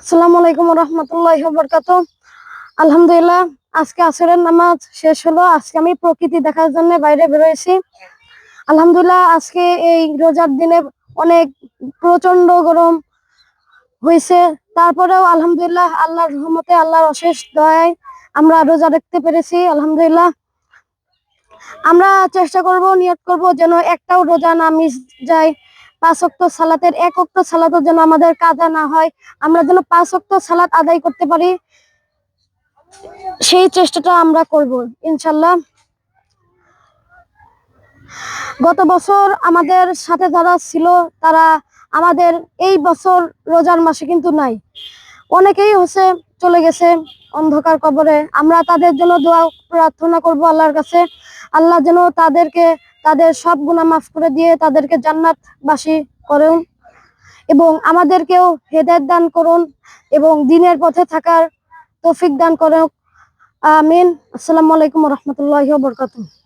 আসসালামু আলাইকুম রহমতুল্লাহি ওয়া বারাকাতুহু। আলহামদুলিল্লাহ, আজকে আসরের নামাজ শেষ হলো। আজকে আমি প্রকৃতি দেখার জন্য বাইরে বেরোয়েছি। আলহামদুলিল্লাহ, আজকে এই রোজার দিনে অনেক প্রচন্ড গরম হয়েছে। তারপরেও আলহামদুলিল্লাহ, আল্লাহর রহমতে, আল্লাহর অশেষ দয়ায় আমরা রোজা রাখতে পেরেছি। আলহামদুলিল্লাহ, আমরা চেষ্টা করব, নিয়ত করব যেন একটাও রোজা না মিস যায়। 5 ওয়াক্ত সালাতের 1 ওয়াক্ত সালাতও যেন আমাদের কাজা না হয়। আমরা যেন 5 ওয়াক্ত সালাত আদায় করতে পারি, সেই চেষ্টাটা আমরা করব ইনশাল্লাহ। গত বছর আমাদের সাথে যারা ছিল তারা আমাদের এই বছর রোজার মাসে কিন্তু নাই। অনেকেই হচ্ছে চলে গেছে অন্ধকার কবরে। আমরা তাদের জন্য দোয়া প্রার্থনা করব আল্লাহর কাছে, আল্লাহ যেন তাদেরকে তাদের সব গুনাহ মাফ করে দিয়ে তাদেরকে জান্নাতবাসী করুন এবং আমাদেরকেও হেদায়েত দান করুন এবং দ্বীনের পথে থাকার তৌফিক দান করুন। আমিন। আসসালামু আলাইকুম ওয়া রাহমাতুল্লাহি ওয়া বারাকাতুহু।